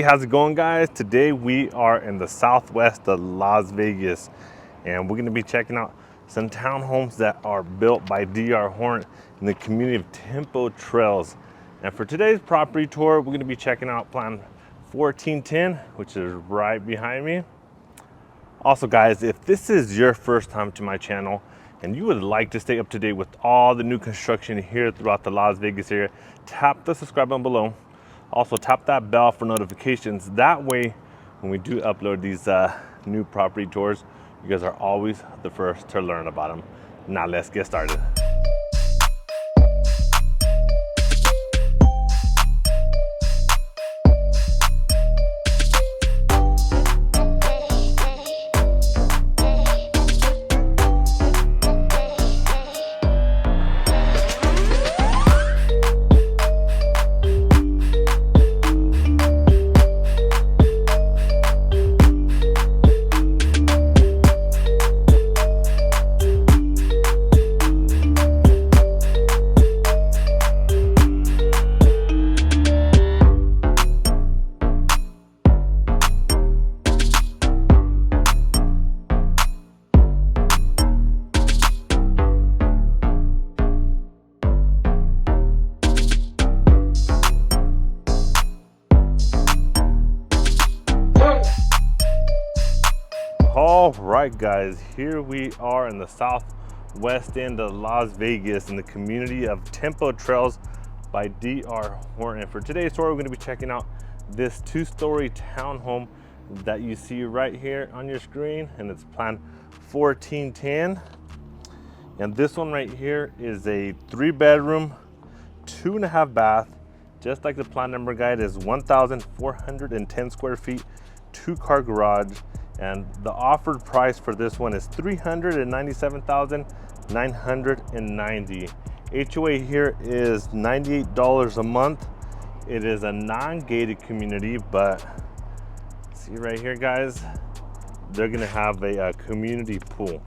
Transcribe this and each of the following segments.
how's it going, guys? Today we are in the southwest of Las Vegas, and we're going to be checking out some townhomes that are built by DR Horton in the community of Tempo Trails. And for today's property tour, we're going to be checking out plan 1410, which is right behind me. Also, guys, if this is your first time to my channel and you would like to stay up to date with all the new construction here throughout the Las Vegas area, tap the subscribe button below. Also, tap that bell for notifications. That way, when we do upload these new property tours, you guys are always the first to learn about them. Now, let's get started. All right, guys, here we are in the southwest end of Las Vegas in the community of Tempo Trails by DR Horton. For today's tour, we're going to be checking out this two-story townhome that you see right here on your screen, and it's plan 1410. And this one right here is a 3-bedroom, 2.5 bath, just like the plan number guide. Is 1,410 square feet, 2-car garage. And the offered price for this one is $397,990. HOA here is $98 a month. It is a non-gated community, but see right here, guys, they're gonna have a community pool.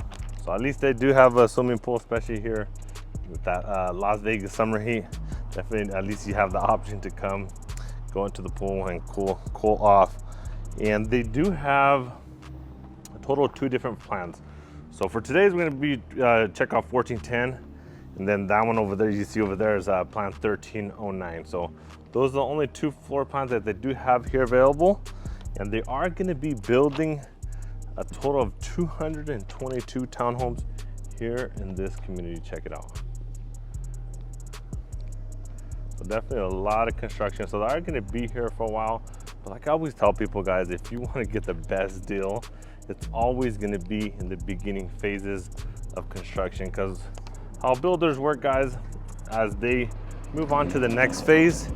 So at least they do have a swimming pool, especially here with that Las Vegas summer heat. Definitely, at least you have the option to come, go into the pool and cool off. And they do have total of 2 different plans. So for today's, we're going to be check out 1410, and then that one over there you see over there is plan 1309. So those are the only 2 floor plans that they do have here available, and they are going to be building a total of 222 townhomes here in this community. Check it out. So definitely a lot of construction. So they are going to be here for a while, but like I always tell people, guys, if you want to get the best deal, it's always going to be in the beginning phases of construction, because how builders work, guys, as they move on to the next phase,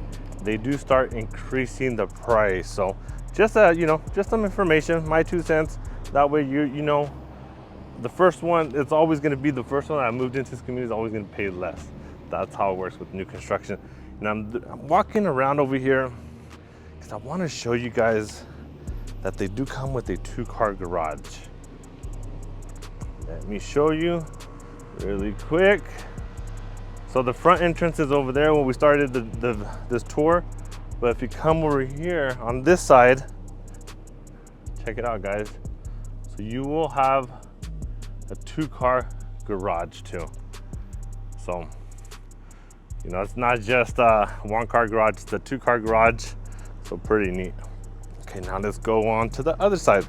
they do start increasing the price. So just just some information, my 2 cents. That way you know the first one, it's always going to be the first one that moved into this community is always going to pay less. That's how it works with new construction. And I'm walking around over here because I want to show you guys that they do come with a 2-car garage. Let me show you really quick. So the front entrance is over there when we started this tour, but if you come over here on this side, check it out, guys. So you will have a 2-car garage too. So it's not just a 1-car garage, it's a 2-car garage. So pretty neat. Okay, now let's go on to the other side.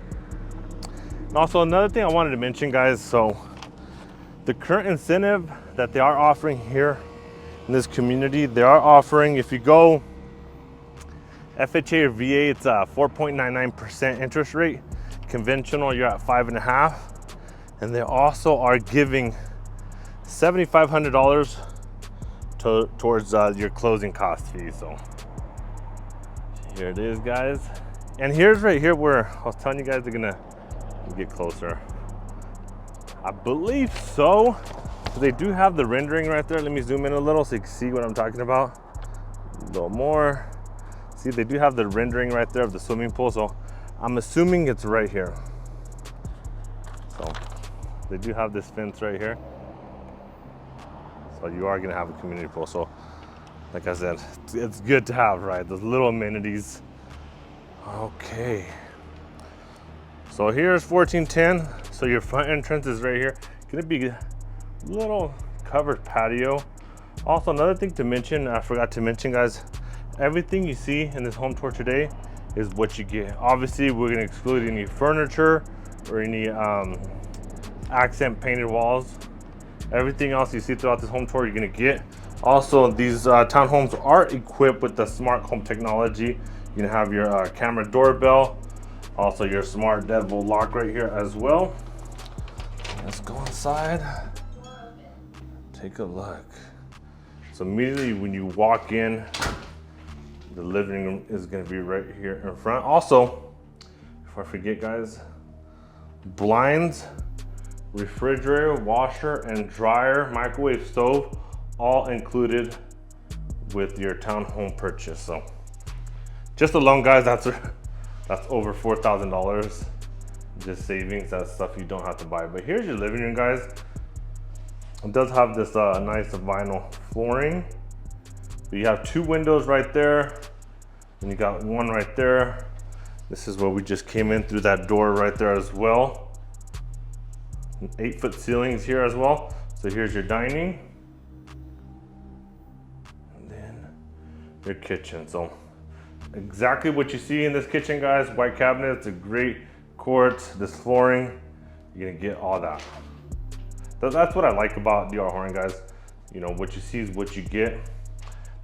And also another thing I wanted to mention, guys, so the current incentive that they are offering here in this community, they are offering, if you go FHA or VA, it's a 4.99% interest rate. Conventional, you're at 5.5%. And they also are giving $7,500 towards your closing cost fee. So here it is, guys. And here's right here where I was telling you guys they're gonna get closer. I believe so. They do have the rendering right there. Let me zoom in a little so you can see what I'm talking about. A little more. See, they do have the rendering right there of the swimming pool. So I'm assuming it's right here. So they do have this fence right here. So you are gonna have a community pool. So like I said, it's good to have, right? Those little amenities. Okay. So here's 1410. So your front entrance is right here. Gonna be a little covered patio. Also, another thing to mention, I forgot to mention, guys, everything you see in this home tour today is what you get. Obviously, we're gonna exclude any furniture or any accent painted walls. Everything else you see throughout this home tour, you're gonna get. Also, these townhomes are equipped with the smart home technology. You're gonna have your camera doorbell, also your smart deadbolt lock right here as well. Let's go inside, take a look. So immediately when you walk in, the living room is gonna be right here in front. Also, before I forget, guys, blinds, refrigerator, washer and dryer, microwave, stove, all included with your townhome purchase. So just alone, guys, that's over $4,000 just savings. That's stuff you don't have to buy. But here's your living room, guys. It does have this nice vinyl flooring. But you have two windows right there, and you got one right there. This is where we just came in through that door right there as well. 8-foot ceilings here as well. So here's your dining. And then your kitchen. So exactly what you see in this kitchen, guys. White cabinets, a great quartz, this flooring. You're gonna get all that. That's what I like about DR Horton, guys. You know, what you see is what you get.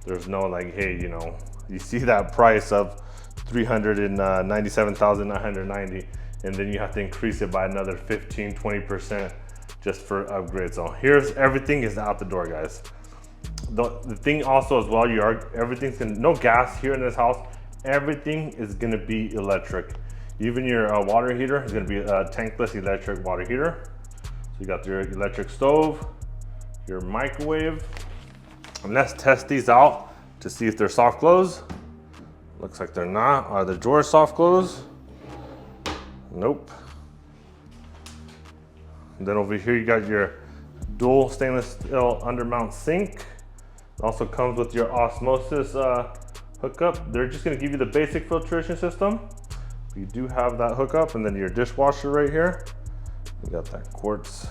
There's no like, hey, you know, you see that price of $397,990, and then you have to increase it by another 15-20% just for upgrades. So here's everything is out the door, guys. The thing also as well, everything's gonna, no gas here in this house. Everything is gonna be electric. Even your water heater is gonna be a tankless electric water heater. So you got your electric stove, your microwave. And let's test these out to see if they're soft close. Looks like they're not. Are the drawers soft close? Nope. And then over here you got your dual stainless steel undermount sink. It also comes with your osmosis hookup. They're just gonna give you the basic filtration system. You do have that hookup, and then your dishwasher right here. You got that quartz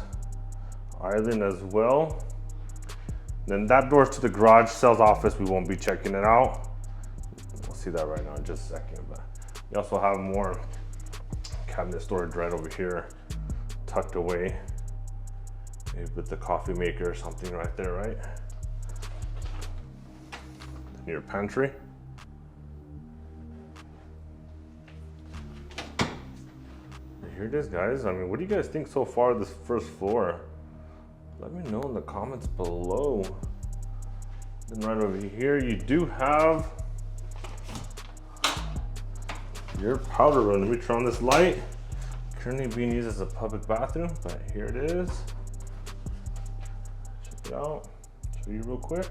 island as well. Then that door to the garage, sales office, we won't be checking it out. We'll see that right now in just a second. But you also have more cabinet storage right over here, tucked away. Maybe with the coffee maker or something right there, right? Then your pantry. Here it is, guys. I mean, what do you guys think so far of this first floor? Let me know in the comments below. Then right over here, you do have your powder room. Let me turn on this light. Currently being used as a public bathroom, but here it is. Check it out. Show you real quick.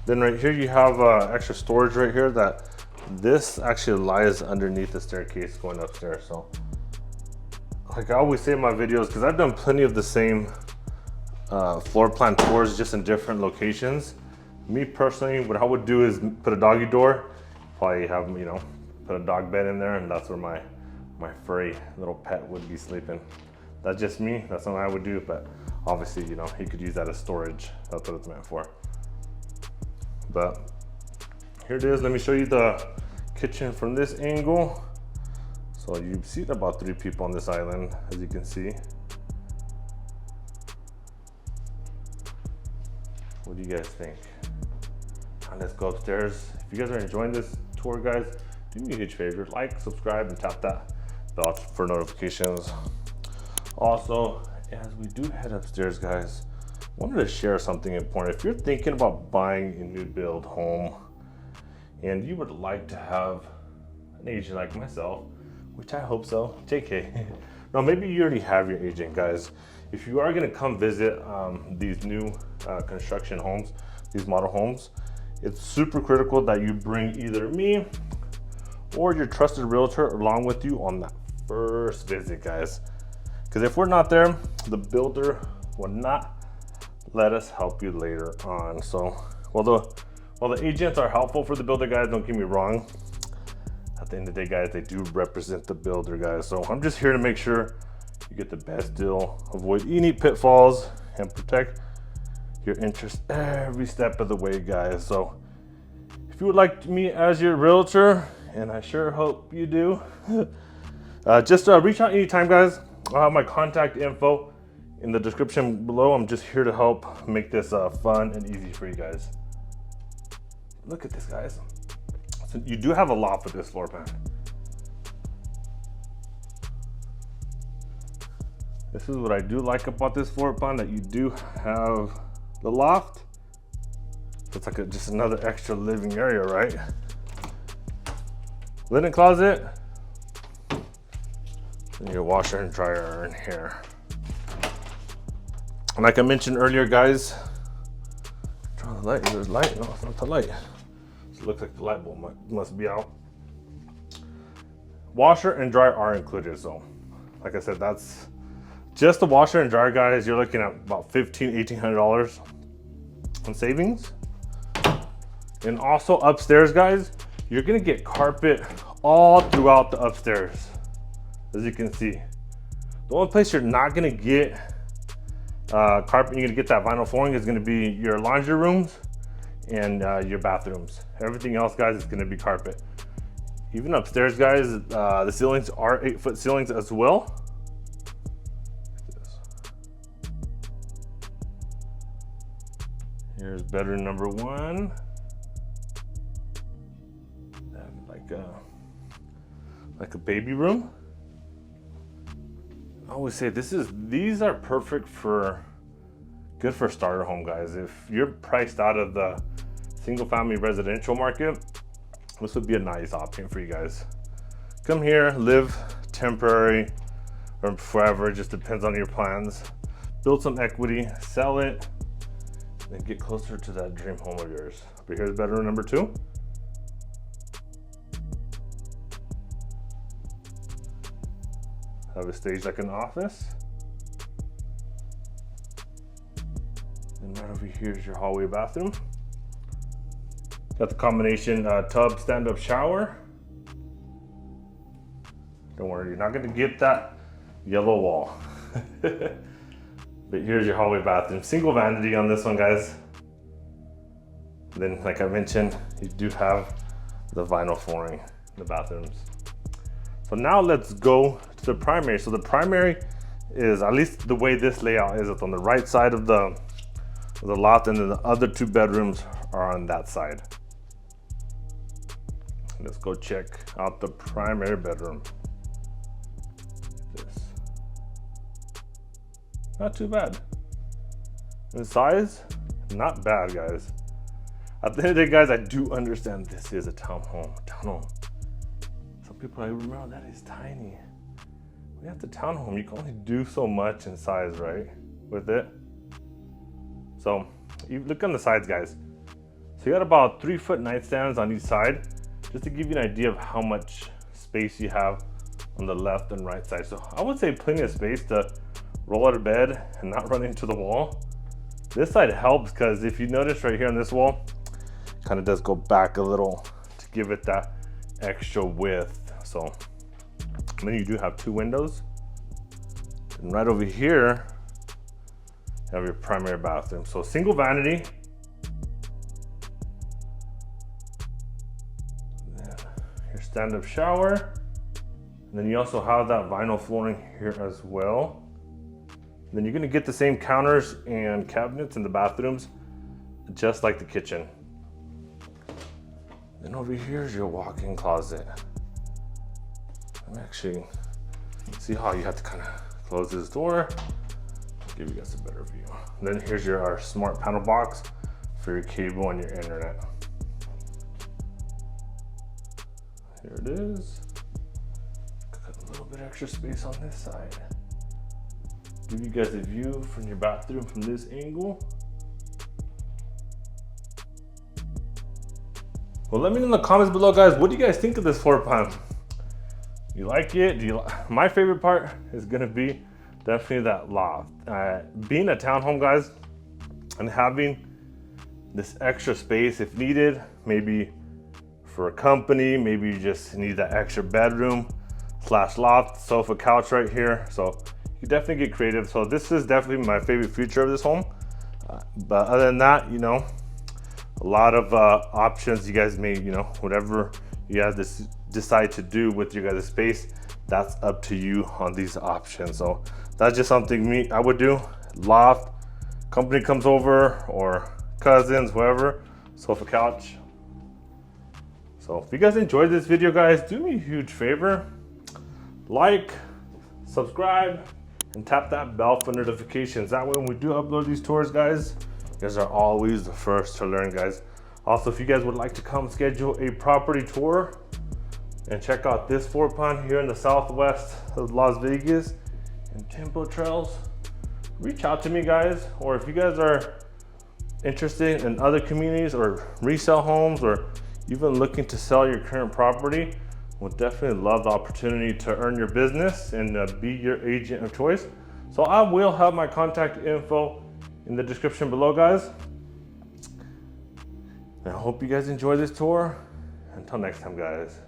Then right here, you have extra storage right here that this actually lies underneath the staircase going upstairs. So like I always say in my videos, because I've done plenty of the same floor plan tours just in different locations. Me personally, what I would do is put a doggy door, probably have, you know, put a dog bed in there, and that's where my furry little pet would be sleeping. That's just me, that's something I would do, but obviously, you know, he could use that as storage. That's what it's meant for. But here it is. Let me show you the kitchen from this angle. So you see about 3 people on this island, as you can see. What do you guys think? And let's go upstairs. If you guys are enjoying this tour, guys, do me a huge favor, like, subscribe, and tap that bell for notifications. Also, as we do head upstairs, guys, I wanted to share something important. If you're thinking about buying a new build home and you would like to have an agent like myself, which I hope so, JK. No, maybe you already have your agent, guys. If you are gonna come visit these new construction homes, these model homes, it's super critical that you bring either me or your trusted realtor along with you on that first visit, guys. Because if we're not there, the builder will not let us help you later on. So, although While the agents are helpful for the builder, guys, don't get me wrong. At the end of the day, guys, they do represent the builder, guys. So I'm just here to make sure you get the best deal, avoid any pitfalls, and protect your interest every step of the way, guys. So if you would like me as your realtor, and I sure hope you do, just reach out anytime, guys. I'll have my contact info in the description below. I'm just here to help make this fun and easy for you guys. Look at this, guys. So you do have a loft with this floor plan. This is what I do like about this floor plan, that you do have the loft. So it's like just another extra living area, right? Linen closet. And your washer and dryer are in here. And like I mentioned earlier, guys, turn on the light. There's light. No, it's not the light. So it looks like the light bulb must be out. Washer and dryer are included. So like I said, that's just the washer and dryer, guys. You're looking at about $1,800 in savings. And also upstairs, guys, you're gonna get carpet all throughout the upstairs. As you can see, the only place you're not gonna get carpet, you're gonna get that vinyl flooring, is gonna be your laundry rooms and your bathrooms. Everything else, guys, is gonna be carpet. Even upstairs, guys, the ceilings are 8-foot ceilings as well. Here's bedroom number 1. Like a baby room. I always say these are perfect good for starter home, guys. If you're priced out of the single family residential market, this would be a nice option for you guys. Come here, live temporary or forever, just depends on your plans. Build some equity, sell it, and get closer to that dream home of yours. But here's bedroom number 2. Have a stage like an office. And right over here is your hallway bathroom. Got the combination tub, stand-up shower. Don't worry, you're not gonna get that yellow wall. But here's your hallway bathroom. Single vanity on this one, guys. And then, like I mentioned, you do have the vinyl flooring in the bathrooms. So now let's go to the primary. So the primary is, at least the way this layout is, it's on the right side of the loft, and then the other 2 bedrooms are on that side. Let's go check out the primary bedroom. This. Not too bad. In size, not bad, guys. At the end of the day, guys, I do understand this is a townhome. Some people are like, Ramiro, that is tiny. We have the townhome. You can only do so much in size, right? With it. So you look on the sides, guys. So you got about 3-foot nightstands on each side, just to give you an idea of how much space you have on the left and right side. So I would say plenty of space to roll out of bed and not run into the wall. This side helps because if you notice right here on this wall, it kind of does go back a little to give it that extra width. So, and then you do have 2 windows. And right over here, you have your primary bathroom. So single vanity. Your stand-up shower. And then you also have that vinyl flooring here as well. And then you're gonna get the same counters and cabinets in the bathrooms, just like the kitchen. Then over here is your walk-in closet. I'm actually, see how you have to kind of close this door. Give you guys a better view. And then here's our smart panel box for your cable and your internet. Here it is. Got a little bit extra space on this side. Give you guys a view from your bathroom from this angle. Well, let me know in the comments below, guys, what do you guys think of this floor plan? You like it? My favorite part is gonna be definitely that loft. Being a townhome, guys, and having this extra space if needed, maybe for a company, maybe you just need that extra bedroom slash loft, sofa, couch right here. So you definitely get creative. So this is definitely my favorite feature of this home. But other than that, you know, a lot of options you guys may, you know, whatever you guys decide to do with your guys' space, that's up to you on these options. So that's just something I would do. Loft, company comes over, or cousins, whoever, sofa, couch. So if you guys enjoyed this video, guys, do me a huge favor, like, subscribe, and tap that bell for notifications. That way when we do upload these tours, guys, you guys are always the first to learn, guys. Also, if you guys would like to come schedule a property tour and check out this floor plan here in the southwest of Las Vegas and Temple Trails, reach out to me, guys. Or if you guys are interested in other communities or resale homes, or even looking to sell your current property, we'll definitely love the opportunity to earn your business and be your agent of choice. So I will have my contact info in the description below, guys. And I hope you guys enjoy this tour. Until next time, guys.